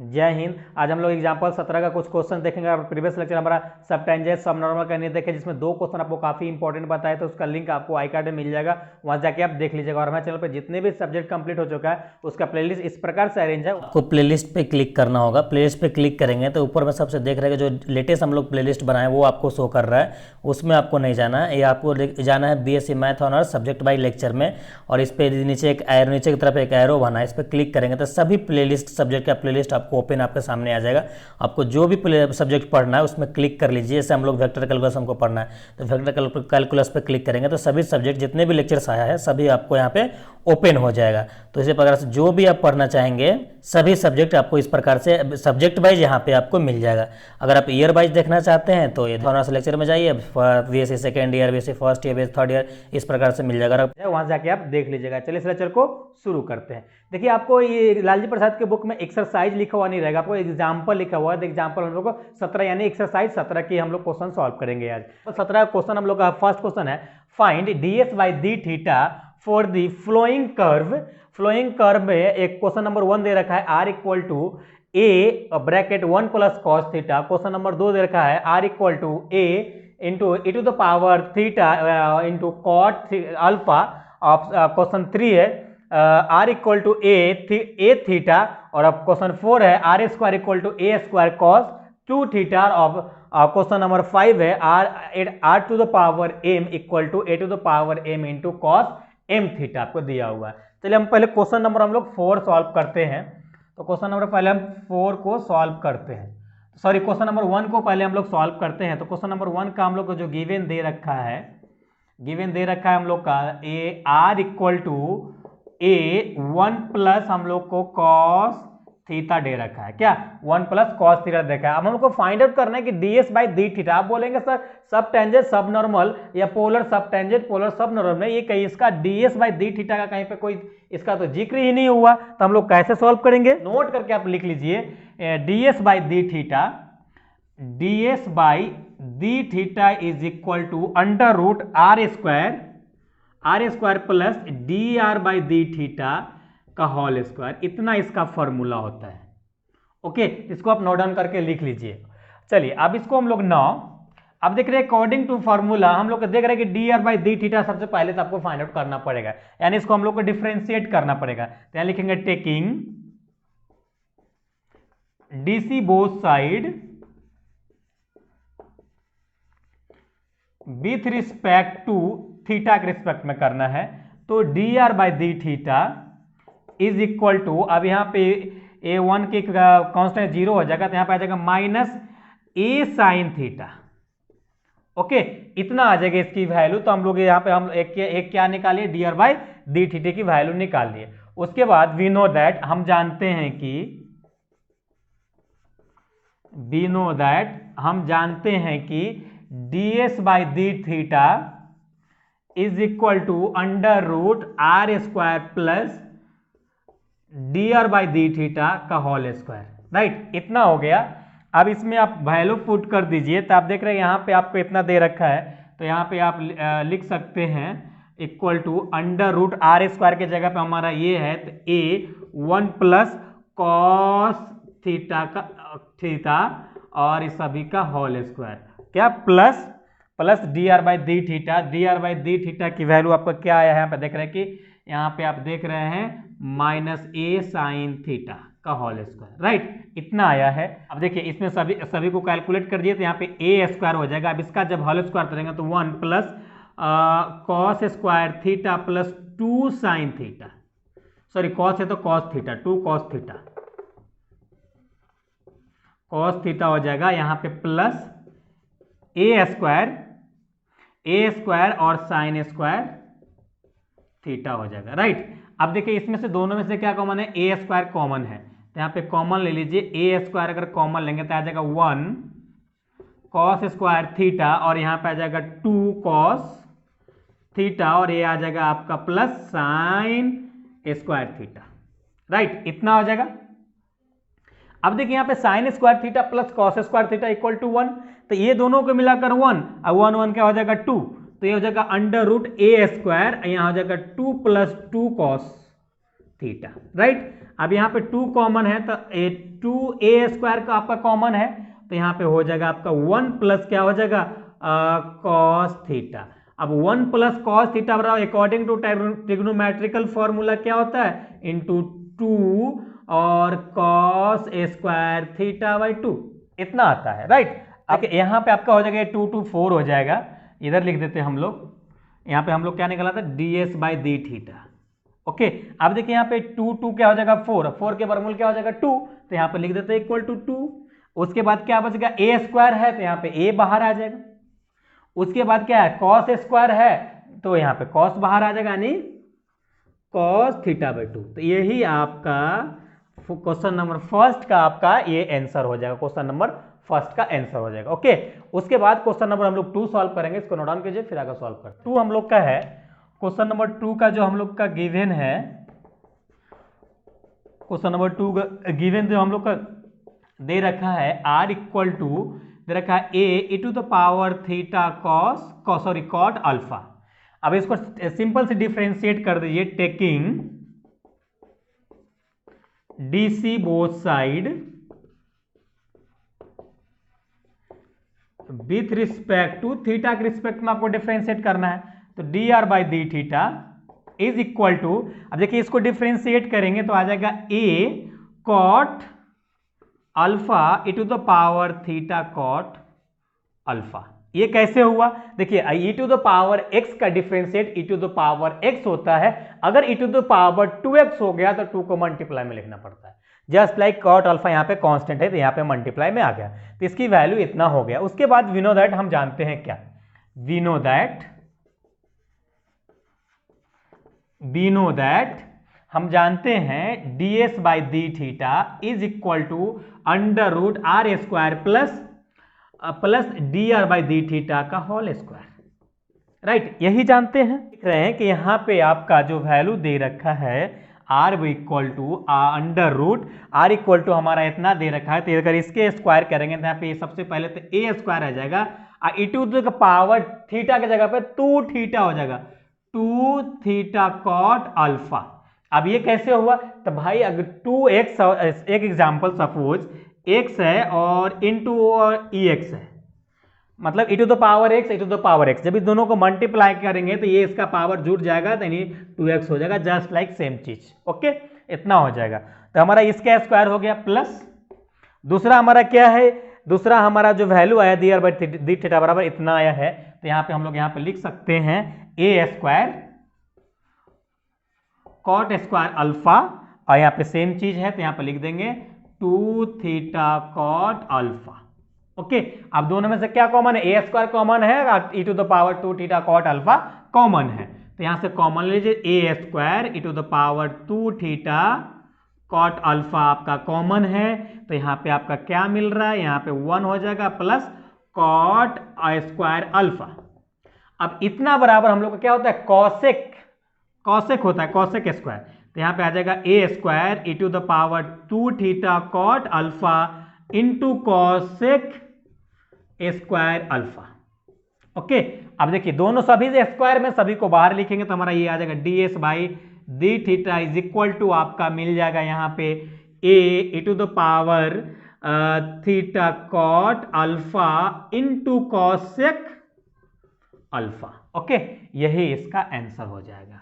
जय हिंद। आज हम लोग एग्जाम्पल 17 का कुछ क्वेश्चन देखेंगे। प्रीवियस लेक्चर हमारा सब टेंजेंट सब नॉर्मल का नहीं देखे, जिसमें 2 क्वेश्चन आपको काफी इंपॉर्टेंट बताए, तो उसका लिंक आपको आई कार्ड में मिल जाएगा, वहां जाके आप देख लीजिएगा। और हमारे चैनल पर जितने भी सब्जेक्ट कंप्लीट हो चुका है उसका प्लेलिस्ट इस प्रकार से अरेंज है। आपको प्लेलिस्ट पे क्लिक करना होगा। प्लेलिस्ट पे क्लिक करेंगे तो ऊपर में सबसे देख रहे हैं जो लेटेस्ट हम लोग प्लेलिस्ट बनाए वो आपको शो कर रहा है, उसमें आपको नहीं जाना है। ये आपको जाना है BSc math honours subject by lecture में, और इस पे नीचे एक एरो, नीचे की तरफ एक एरो बना है, इस पर क्लिक करेंगे तो सभी प्लेलिस्ट सब्जेक्ट का प्लेलिस्ट आपको ओपन आपके सामने आ जाएगा। आपको जो भी सब्जेक्ट पढ़ना है उसमें क्लिक कर लीजिए। जैसे हम लोग वेक्टर कैलकुलस हमको पढ़ना है तो वेक्टर कैलकुलस पे क्लिक करेंगे तो सभी सब्जेक्ट जितने भी लेक्चर्स आया है सभी आपको यहाँ पे ओपन हो जाएगा। तो इसी प्रकार से जो भी आप पढ़ना चाहेंगे सभी सब्जेक्ट आपको इस प्रकार से सब्जेक्ट वाइज यहाँ पे आपको मिल जाएगा। अगर आप ईयर वाइज देखना चाहते हैं तो ये ऑनर्स लेक्चर में जाइए, BSc second year, BSc first year, BSc third year, इस प्रकार से मिल जाएगा, वहां जाके आप देख लीजिएगा। चलिए इस लेक्चर को शुरू करते हैं। देखिए, आपको ये लालजी प्रसाद के बुक में एक्सरसाइज लिखा हुआ नहीं रहेगा, आपको एग्जाम्पल लिखा हुआ है। एग्जाम्पल हम लोग को 17 यानी एक्सरसाइज 17 की हम लोग क्वेश्चन सॉल्व करेंगे आज। तो 17 क्वेश्चन हम लोग का फर्स्ट क्वेश्चन है, find ds by D theta for the following curve. Following curve में एक क्वेश्चन नंबर 1 दे रखा है r equal to a bracket 1 plus cos theta. Question number 2 दे रखा है r equal to a into e to the power theta into cot alpha. Question 3 है r equal to a theta, और अब question 4 है r square equal to a square cos 2 theta. और question number 5 है r to the power m equal to a to the power m into cos m theta आपको दिया हुआ है। चलिए हम पहले क्वेश्चन नंबर हम लोग 4 सॉल्व करते हैं। तो क्वेश्चन नंबर पहले हम 4 को सॉल्व करते हैं, सॉरी क्वेश्चन नंबर 1 को पहले हम लोग सॉल्व करते हैं। तो क्वेश्चन नंबर 1 का हम लोग को जो गिवन दे रखा है, हम लोग का A R equal to A 1 plus हम लोग को कॉस थीटा दे रखा है। क्या 1 प्लस कॉस थीटा देखा है। अब हम लोग को फाइंड आउट करना है कि ds बाई डी थीटा। आप बोलेंगे सर सब टेंजेंट सब नॉर्मल या पोलर सब टेंजेंट पोलर सब नॉर्मल, ये कहीं इसका ds बाई डी थीटा का कहीं पे कोई इसका तो जिक्र ही नहीं हुआ, तो हम लोग कैसे सॉल्व करेंगे? नोट करके आप लिख लीजिए ds by D theta, ds by D theta is equal to under root are square plus D R by D theta का होल स्क्वायर। इतना इसका फॉर्मूला होता है। ओके, इसको आप नोट डाउन करके लिख लीजिए। चलिए अब इसको हम लोग अब देख रहे हैं अकॉर्डिंग टू फॉर्मूला हम लोग देख रहे हैं कि D R by D theta सबसे पहले तो आपको फाइंड आउट करना पड़ेगा, यानी इसको हम लोग को डिफरेंशिएट करना पड़ेगा। तो यहां लिखेंगे taking DC both side with respect to theta के रिस्पेक्ट में करना है। तो D are by D theta is equal to, अब यहाँ पे a1 के कांस्टेंट 0 हो जाएगा, तो यहाँ पे आ जाएगा minus a sine theta. Okay, इतना आ जाएगा इसकी वैल्यू। तो हम लोग यहाँ पे हम एक क्या निकालिए, D R by D theta की वैल्यू निकाल लिए। उसके बाद वी नो दैट हम जानते हैं कि ds by D theta is equal to under root are square plus D R by D theta का होल स्क्वायर। राइट, इतना हो गया। अब इसमें आप वैल्यू पुट कर दीजिए। तो आप देख रहे हैं यहाँ पे आपको इतना दे रखा है, तो यहाँ पे आप लिख सकते हैं equal to under root are square के जगह पे हमारा ये है, तो a 1 प्लस कॉस थीटा और इस सभी का होल स्क्वायर, क्या plus D R by D theta. D R by D theta की वैल्यू आपको क्या आया है, यहाँ पे देख रहे हैं कि यहाँ पे आप देख रहे हैं माइनस ए साइन थीटा का होल स्क्वायर। राइट, इतना आया है। अब देखिए इसमें सभी को कैलकुलेट कर दिए, तो यहाँ पे ए स्क्वायर हो जाएगा। अब इसका जब होल स्क्वायर करेंगे तो 1 plus cos square theta plus 2 sine theta, sorry cos है तो कॉस थीटा, 2 कॉस थीटा हो जाएगा। यहाँ पे प्लस ए स्क्वायर और साइन स्क्वायर थीटा हो जाएगा। राइट, अब देखिए इसमें से दोनों में से क्या कॉमन है, ए स्क्वायर कॉमन है, तो यहाँ पे कॉमन ले लीजिए। ए स्क्वायर अगर कॉमन लेंगे तो आ जाएगा 1 कॉस स्क्वायर थीटा, और यहाँ पे आ जाएगा 2 कॉस थीटा, और ये आ जाएगा आपका plus sine square theta. Right, इतना हो जाएगा। अब देखिए यहाँ पे sine square theta plus cos square theta equal to 1, तो ये दोनों को मिलाकर 1, अब 1 क्या हो जाएगा 2, तो ये हो जाएगा अंडर रूट ए स्क्वायर, यहाँ हो जाएगा 2 प्लस 2 कॉस थीटा, राइट। अब यहाँ पे 2 कॉमन है तो 2a² का आपका कॉमन है, तो यहाँ पे हो जाएगा आपका 1 प्लस क्या हो जाएगा कॉस थीटा। अब 1 प्लस कॉस थीटा बराबर अकॉर्डिंग टू ट्रिग्नोमेट्रिकल फॉर्मूला क्या होता है इंटू 2 और कॉस A² थीटा बाई 2, इतना आता है, राइट। अब यहाँ पे आपका हो जाएगा 2 to 4 हो जाएगा, इधर लिख देते हैं हम लोग। यहाँ पे हम लोग क्या निकाला था ds by D theta, okay. अब देखिए यहाँ पे 2 क्या हो जाएगा 4 के वर्गमूल क्या हो जाएगा 2, तो यहाँ पे लिख देते हैं इक्वल टू 2। उसके बाद क्या बचेगा A² है तो यहाँ पे a बाहर आ जाएगा। उसके बाद क्या है cos A² है तो यहाँ पे cos बाहर आ जाएगा, यानी cos थीटा बाई 2। तो यही आपका क्वेश्चन नंबर फर्स्ट का आपका ये आंसर हो जाएगा, क्वेश्चन नंबर फर्स्ट का आंसर हो जाएगा, ओके। उसके बाद क्वेश्चन नंबर हम लोग 2 सॉल्व करेंगे, इसको नोट डाउन कीजिए फिर आगे सॉल्व करते हैं। 2 हम लोग का है, क्वेश्चन नंबर 2 का जो हम लोग का गिवन है, क्वेश्चन नंबर 2 का गिवन जो हम लोग का दे रखा है r इक्वल टू दे रखा है a to the power theta cot alpha. अब इसको सिंपल से डिफरेंशिएट कर दीजिए, taking dc both side with respect to theta के रिस्पेक्ट में आपको डिफरेंशिएट करना है, तो dr by D theta is equal to, अब देखिए इसको डिफरेंशिएट करेंगे तो आ जाएगा a cot alpha e to the power theta cot alpha. ये कैसे हुआ देखिए, e to the power x का differentiate e to the power x होता है, अगर e to the power 2x हो गया तो 2 को मल्टीप्लाई में लिखना पड़ता है। जस्ट लाइक कॉट अल्फा यहाँ पे कांस्टेंट है तो यहाँ पे मल्टीप्लाई में आ गया, तो इसकी वैल्यू इतना हो गया। उसके बाद वी नो दैट, हम जानते हैं क्या, वी नो दैट हम जानते हैं ds by D theta is equal to under root r² plus dr by D theta का होल स्क्वायर, राइट। यही जानते हैं, देख रहे हैं कि यहाँ पे आपका जो वैल्यू दे रखा है r equal to under root r equal to हमारा इतना दे रखा है, तो अगर इसके स्क्वायर करेंगे तो यहाँ पे सबसे पहले तो a² आ जाएगा, e to the power theta की जगह पे 2 थीटा हो जाएगा, 2 थीटा कॉट अल्फा। अब ये कैसे हुआ, तो भाई अगर 2x, एक एग्जांपल सपोज x है और इनटू ex है, मतलब e to the power x e to the power x, जब इस दोनों को मल्टीप्लाई करेंगे तो ये इसका पावर जुड़ जाएगा, तो यानी 2x हो जाएगा, जस्ट लाइक सेम चीज, ओके। इतना हो जाएगा, तो हमारा इसका स्क्वायर हो गया, प्लस दूसरा हमारा क्या है, दूसरा हमारा जो वैल्यू आया dr बाई डी थीटा बराबर इतना आया है, तो यहाँ पे हम लोग यहाँ पे लिख सकते हैं a² कॉट स्क्वायर अल्फा, और यहाँ पे सेम चीज है तो यहाँ पे लिख देंगे 2 थीटा कॉट अल्फा, ओके। अब दोनों में से क्या कॉमन है, a² कॉमन है और e to the power 2 theta cot alpha common है, तो यहाँ से कॉमन लीजिए a² e to the power 2 theta cot alpha आपका कॉमन है, तो यहाँ पे आपका क्या मिल रहा है, यहाँ पे 1 हो जाएगा प्लस कॉट स्क्वायर अल्फा। अब इतना बराबर हम लोग का क्या होता है, कॉसेक होता है, कॉसेक स्क्वायर, तो यहाँ पे आ जाएगा a² e to the power 2 theta cot alpha into cosec square alpha, okay. अब देखिए दोनों सभी स्क्वायर में सभी को बाहर लिखेंगे तो हमारा ये आ जाएगा ds by D theta is equal to आपका मिल जाएगा यहाँ पे a e to the power theta cot alpha into cosec alpha, okay. यही इसका आंसर हो जाएगा,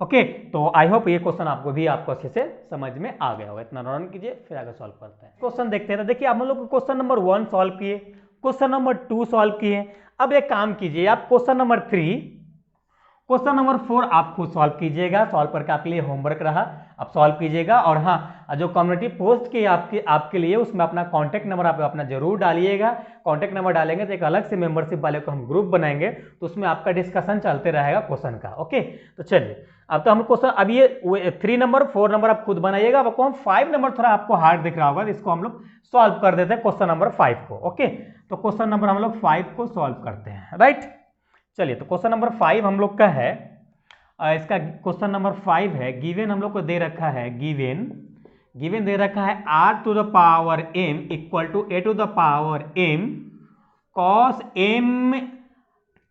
ओके। तो आई होप ये क्वेश्चन आपको अच्छे से समझ में आ गया होगा। इतना रन कीजिए फिर आगे सॉल्व करते हैं। क्वेश्चन देखते हैं, तो देखिए आप लोग क्वेश्चन नंबर 1 सॉल्व किए, क्वेश्चन नंबर 2 सॉल्व किए। अब एक काम कीजिए, आप क्वेश्चन नंबर 3, क्वेश्चन नंबर 4 आप खुद सॉल्व कीजिएगा, सॉल्व करके आपके लिए होमवर्क रहा, आप सॉल्व कीजिएगा। और हाँ, जो कम्युनिटी पोस्ट की आपके लिए उसमें अपना कॉन्टैक्ट नंबर आप अपना जरूर डालिएगा। कॉन्टैक्ट नंबर डालेंगे तो एक अलग से मेंबरशिप वाले को हम ग्रुप बनाएंगे, तो उसमें आपका डिस्कशन चलते रहेगा क्वेश्चन का, ओके। तो चलिए अब तो हम क्वेश्चन, अब ये 3 नंबर 4 नंबर आप खुद बनाइएगा। अब आपको हम 5 नंबर थोड़ा आपको हार्ड दिख रहा होगा, इसको हम लोग सॉल्व कर देते हैं क्वेश्चन नंबर 5 को, ओके। तो क्वेश्चन नंबर हम लोग 5 को सॉल्व करते हैं, राइट। चलिए तो क्वेश्चन नंबर 5 हम लोग का है, इसका क्वेश्चन नंबर 5 है, गिवन हम लोग को दे रखा है, गिवन दे रखा है r to the power m equal to a to the power m cos m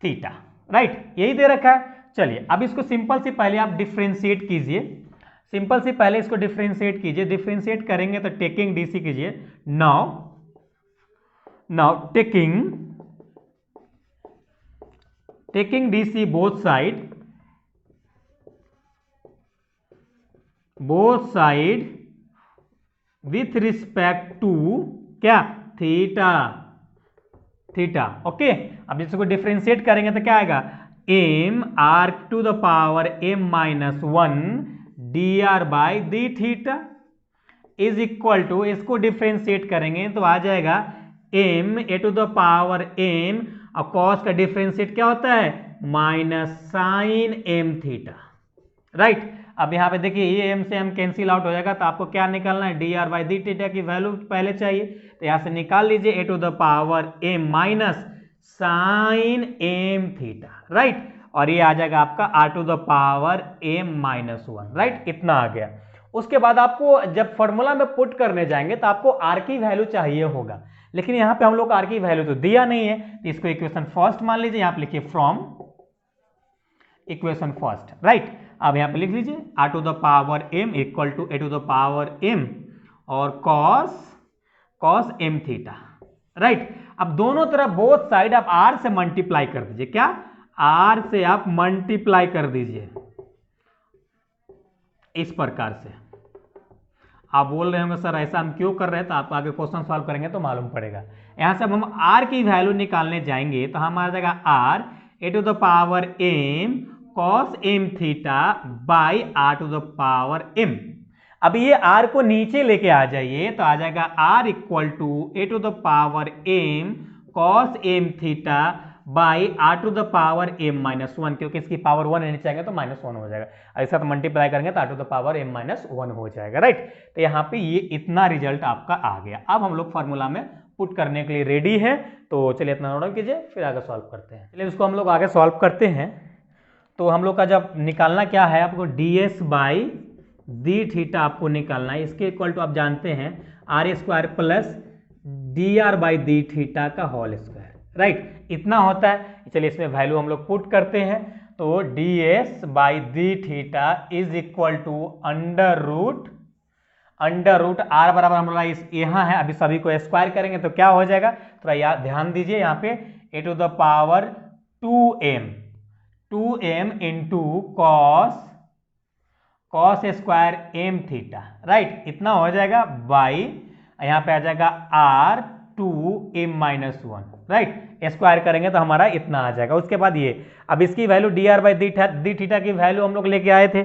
theta, right, यही दे रखा है। चलिए अब इसको सिंपल से पहले आप डिफरेंशिएट कीजिए। सिंपल सी पहले इसको डिफ्रेंशिएट कीजिए, डिफ्रेंशिएट करेंगे तो टेकिंग डीसी कीजिए। Now taking DC both side with respect to क्या, थीटा। ओके, अब इसको डिफ्रेंशिएट करेंगे तो क्या आएगा, m r to the power m minus 1 dr by the theta is equal to, इसको डिफ्रेंशिएट करेंगे तो आ जाएगा m a to the power m, और कॉस का डिफ्रेंशिएट क्या होता है, minus sine m theta. Right, अब यहाँ पे देखिए ये m से m कैंसिल आउट हो जाएगा, तो आपको क्या निकालना है, dr बाई दी थीटा की वैल्यू पहले चाहिए, तो यहाँ से निकाल लीजिए A to the power m minus sine m theta. Right, और ये आ जाएगा आपका r to the power m minus 1। Right, इतना आ गया। उसके बाद आपको जब फॉर्मूला में पुट करने जाएंगे तो आपको r की वैल्यू चाहिए होगा, लेकिन यहाँ पे हम लोग r की वैल्यू तो दिया नहीं है, तो इसको इक्वेशन फर्स्ट मान लीजिए, यहाँ पे लिखिए फ्रॉम इक्वेशन फर्स्ट। राइट, अब यहाँ पे लिख लीजिए r to the power m equal to a to the power m और cos m थीटा। राइट, अब दोनों तरफ बोथ साइड आप r से मल्टीप्लाई कर दीजिए, क्या, r से आप मल्टीप्लाई कर दीजिए इस प्रकार से। आप बोल रहे होंगे सर ऐसा हम क्यों कर रहे हैं, तो आप आगे क्वेश्चन सॉल्व करेंगे तो मालूम पड़ेगा। यहां से हम r की वैल्यू निकालने जाएंगे तो हम आ जाएगा r a to the power m cos m theta by r to the power m। अब ये r को नीचे लेके आ जाइए तो आ जाएगा r equal to a to the power m cos m theta by r to the power m minus 1, क्योंकि इसकी पावर 1 नीचे आएगा तो माइनस 1 हो जाएगा, ऐसा तो मल्टीप्लाई करेंगे तो r to the power m minus 1 हो जाएगा। राइट, तो यहाँ पे ये इतना रिजल्ट आपका आ गया। अब हम लोग फॉर्मूला में पुट करने के लिए रेडी है, तो चलिए इतना नोट कीजिए, फिर आगे सॉल्व करते हैं। चलिए इसको हम लोग आगे सॉल्व करते हैं। तो हम लोग का जब निकालना क्या है, आपको ds बाई दी थीटा आपको निकालना है, इसके इक्वल टू आप जानते हैं r square plus dr by the theta का होल स्क्वायर। राइट, इतना होता है। चलिए इसमें वैल्यू हम लोग पुट करते हैं, तो ds by the theta is equal to under root r बराबर हमारा इस यहाँ है, अभी सभी को स्क्वायर करेंगे तो क्या हो जाएगा, थोड़ा याद ध्यान दीजिए, यहाँ पे A to the power 2m into cos square m theta. Right, इतना हो जाएगा बाई, यहाँ पे आ जाएगा r 2m minus 1। Right, square करेंगे तो हमारा इतना आ जाएगा। उसके बाद ये, अब इसकी value dr by the theta की वैल्यू हम लोग लेके आए थे।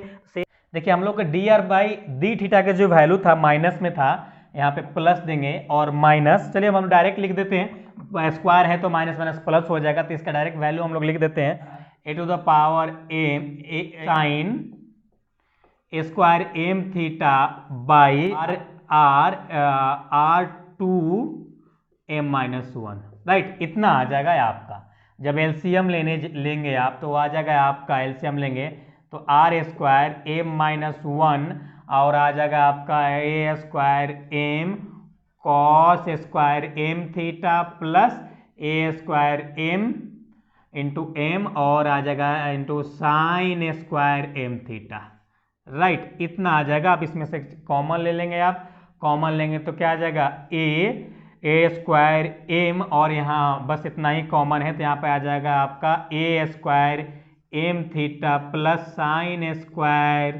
देखिए हम लोग का dr बाई दी थीटा का जो वैल्यू था माइनस में था, यहाँ पे प्लस देंगे और माइनस, चलिए हम डायरेक्ट लिख देते हैं, स्क्वायर है तो माइनस माइनस प्लस हो जाएगा, तो इसका डायरेक्ट वैल्यू हम लोग लिख देते हैं A to the power m sine square m theta by r 2m minus 1। Right, इतना आ जाएगा आपका। जब एलसीएम लेंगे आप तो आ जाएगा आपका, एलसीएम लेंगे तो r स्क्वायर m माइनस 1 और आ जाएगा आपका a square m cos square m theta plus a square m into m और आ जाएगा into sine square m theta. Right, इतना आ जाएगा। आप इसमें से कॉमन ले लेंगे, आप कॉमन लेंगे तो क्या आ जाएगा a स्क्वायर m और यहाँ बस इतना ही कॉमन है, तो यहाँ पे आ जाएगा आपका a square m theta plus sine square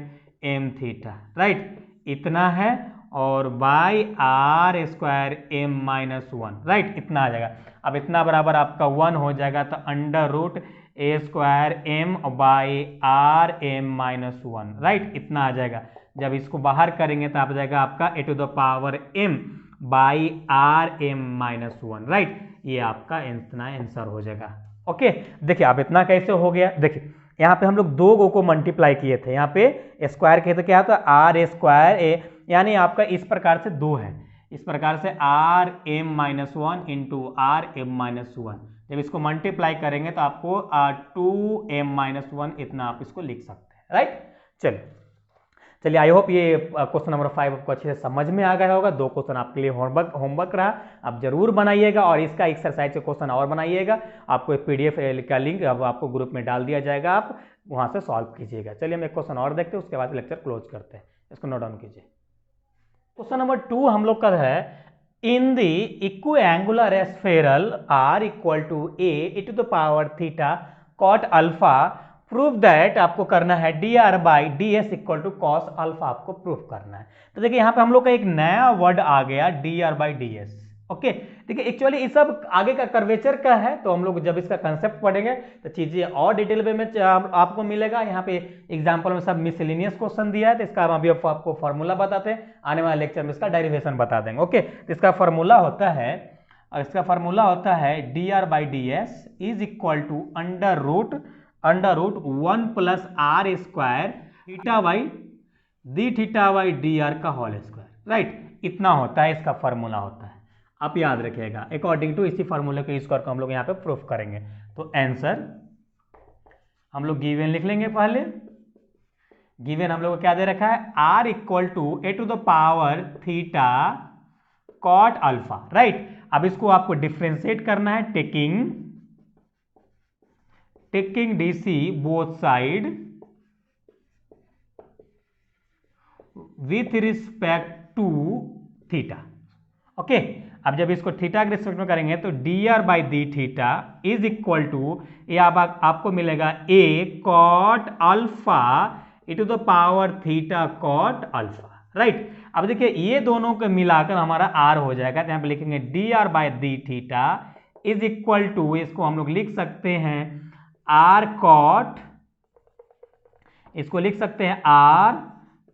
m theta. Right, इतना है और by r square m minus 1। Right, इतना आ जाएगा। अब इतना बराबर आपका 1 हो जाएगा, तो under root a square m by r m minus 1। Right, इतना आ जाएगा। जब इसको बाहर करेंगे तो आ जाएगा आपका A to the power m by R m minus 1। Right, ये आपका इतना आंसर हो जाएगा। ओके, देखिए अब इतना कैसे हो गया, देखिए यहाँ पे हम लोग दो गो को मल्टीप्लाई किए थे, यहाँ पे स्क्वायर किए तो क्या होता है आर स्क्वायर ए, यानी आपका इस प्रकार से दो है, इस प्रकार से r m minus 1 into r m minus 1। जब इसको मल्टीप्लाई करेंगे तो आपको 2m माइनस 1 इतना आप इसको लिख सकते हैं। राइट, चलिए आई होप ये क्वेश्चन नंबर 5 आपको अच्छे से समझ में आ गया होगा। दो क्वेश्चन आपके लिए होमवर्क रहा, आप जरूर बनाइएगा और इसका एक्सरसाइज के क्वेश्चन और बनाइएगा। आपको एक PDF का लिंक अब आपको ग्रुप में डाल दिया जाएगा, आप वहाँ से सॉल्व कीजिएगा। चलिए हम एक क्वेश्चन और देखते हैं, उसके बाद लेक्चर क्लोज करते हैं। इसको नोट डाउन कीजिए। क्वेश्चन नंबर 2 हम लोग का है, in the equiangular spiral r equal to a to the power theta cot alpha prove that, आपको करना है dr by ds equal to cos alpha, आपको प्रूफ करना है। तो देखिए यहाँ पे हम लोग का एक नया वर्ड आ गया dr बाई ds। ओके, देखिए एक्चुअली ये सब आगे का कर्वेचर का है, तो हम लोग जब इसका कंसेप्ट पढ़ेंगे तो चीजें और डिटेल में आपको मिलेगा। यहाँ पे एग्जांपल में सब मिसलेनियस क्वेश्चन दिया है, तो इसका अभी आपको फार्मूला बताते हैं, आने वाले लेक्चर में इसका डेरिवेशन बता देंगे। ओके, तो इसका फार्मूला होता है dr by ds is equal to under root 1 plus r square theta by the theta by dr का होल स्क्वायर, राइट। इतना होता है, इसका फार्मूला होता है, आप याद रखिएगा। अकॉर्डिंग टू इसी फार्मूले के स्क्वायर को हम लोग यहाँ पे प्रूफ करेंगे। तो आंसर हम लोग गिवन लिख लेंगे। पहले गिवन हम लोग को क्या दे रखा है, r equal to a to the power theta cot alpha, right. अब इसको आपको डिफ्रेंशिएट करना है, taking dc both side with respect to theta. Okay, अब जब इसको थीटा के रिस्पेक्ट में करेंगे तो dr by the theta is equal to, ये आपको मिलेगा a cot alpha e to the power theta cot alpha, right. अब देखिए ये दोनों को मिलाकर हमारा r हो जाएगा, तो यहाँ पे लिखेंगे dr by the theta is equal to, इसको हम लोग लिख सकते हैं r कॉट, इसको लिख सकते हैं r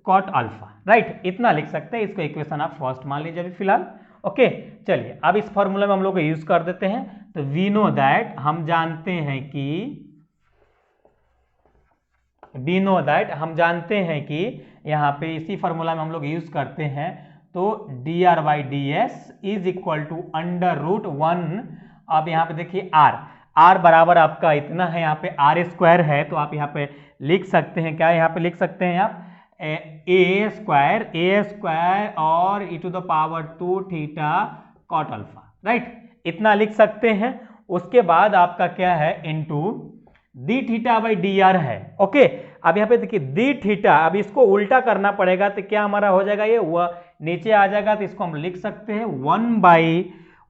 कॉट अल्फा, राइट। इतना लिख सकते हैं, इसको इक्वेशन आप फर्स्ट मान लीजिए अभी फिलहाल। ओके, चलिए अब इस फॉर्मूला में हम लोग यूज कर देते हैं। तो वी नो दैट, हम जानते हैं कि यहाँ पे इसी फॉर्मूला में हम लोग यूज करते हैं, तो dr by ds is equal to under root 1। अब यहाँ पे देखिए r बराबर आपका इतना है, यहाँ पे r स्क्वायर है, तो आप यहाँ पे लिख सकते हैं, क्या यहाँ पे लिख सकते हैं आप, a स्क्वायर और e to the power 2 theta cot alpha, right. इतना लिख सकते हैं। उसके बाद आपका क्या है, into d theta by dr है। ओके, अब यहाँ पे देखिए दी थीटा, अब इसको उल्टा करना पड़ेगा, तो क्या हमारा हो जाएगा, ये नीचे आ जाएगा, तो इसको हम लिख सकते हैं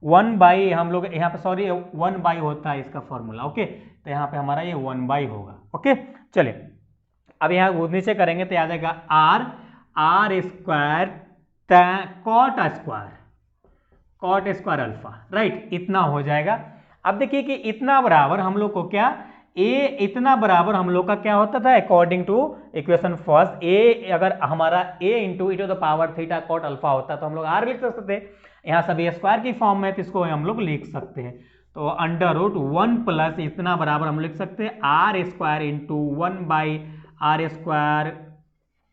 1 बाई हम लोग यहाँ पे, सॉरी 1 बाई होता है इसका फॉर्मूला। ओके, तो यहाँ पे हमारा ये 1 बाई होगा। ओके, चलिए अब यहाँ नीचे करेंगे तो आ जाएगा r square cot square alpha, right. इतना हो जाएगा। अब देखिए कि इतना बराबर हम लोग को क्या, इतना बराबर हम लोग का क्या होता था, अकॉर्डिंग टू इक्वेशन फर्स्ट, अगर हमारा a into e to the power theta cot alpha होता तो हम लोग r लिख सकते थे। यहाँ सब a स्क्वायर की फॉर्म में, तो इसको हम लोग लिख सकते हैं। तो अंडर रूट 1 प्लस इतना बराबर हम लिख सकते हैं r square into 1 by r square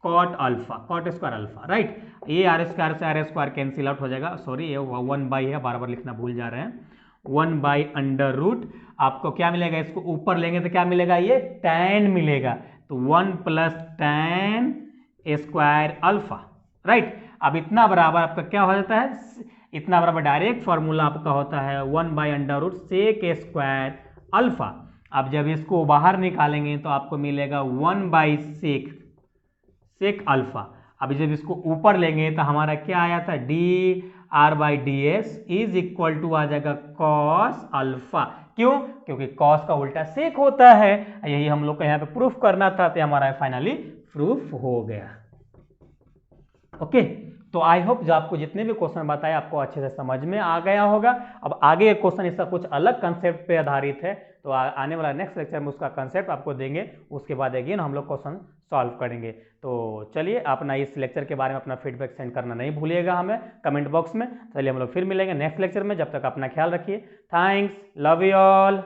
cot square alpha, right. ये r स्क्वायर से r स्क्वायर कैंसिल आउट हो जाएगा, सॉरी ये 1 बाई है, बार बार लिखना भूल जा रहे हैं। 1 बाई अंडर रूट, आपको क्या मिलेगा, इसको ऊपर लेंगे तो क्या मिलेगा, ये tan मिलेगा, तो 1 plus tan square alpha, right. अब इतना बराबर आपका क्या हो जाता है, इतना बराबर डायरेक्ट फॉर्मूला आपका होता है 1 by under root sec square alpha. अब जब इसको बाहर निकालेंगे तो आपको मिलेगा 1 बाई सेक अल्फा। अब जब इसको ऊपर लेंगे तो हमारा क्या आया था, dr by ds is equal to आ जाएगा कॉस अल्फा। क्यों, क्योंकि कॉस का उल्टा सेक होता है, यही हम लोग को यहाँ पे प्रूफ करना था, तो हमारा फाइनली प्रूफ हो गया। ओके, तो आई होप जो आपको जितने भी क्वेश्चन बताए आपको अच्छे से समझ में आ गया होगा। अब आगे क्वेश्चन इसका कुछ अलग कंसेप्ट पे आधारित है, तो आने वाला नेक्स्ट लेक्चर में उसका कंसेप्ट आपको देंगे, उसके बाद अगेन हम लोग क्वेश्चन सॉल्व करेंगे। तो चलिए अपना इस लेक्चर के बारे में अपना फीडबैक सेंड करना नहीं भूलिएगा हमें कमेंट बॉक्स में। चलिए हम लोग फिर मिलेंगे नेक्स्ट लेक्चर में, जब तक अपना ख्याल रखिए। Thanks, love you all.